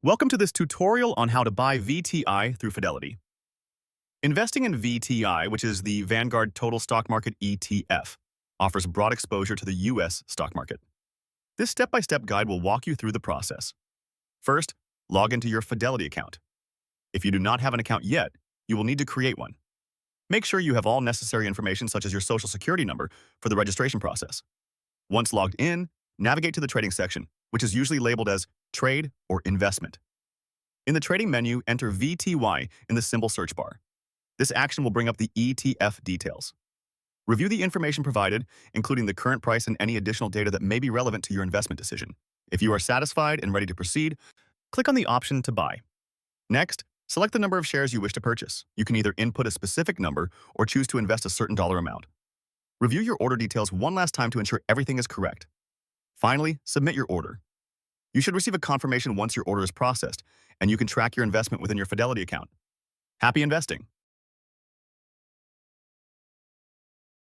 Welcome to this tutorial on how to buy VTI through Fidelity. Investing in VTI, which is the Vanguard Total Stock Market ETF, offers broad exposure to the U.S. stock market. This step-by-step guide will walk you through the process. First, log into your Fidelity account. If you do not have an account yet, you will need to create one. Make sure you have all necessary information such as your social security number for the registration process. Once logged in, navigate to the trading section, which is usually labeled as Trade or Investment. In the trading menu, enter VTY in the symbol search bar. This action will bring up the ETF details. Review the information provided, including the current price and any additional data that may be relevant to your investment decision. If you are satisfied and ready to proceed, click on the option to buy. Next, select the number of shares you wish to purchase. You can either input a specific number or choose to invest a certain dollar amount. Review your order details one last time to ensure everything is correct. Finally, submit your order. You should receive a confirmation once your order is processed, and you can track your investment within your Fidelity account. Happy investing!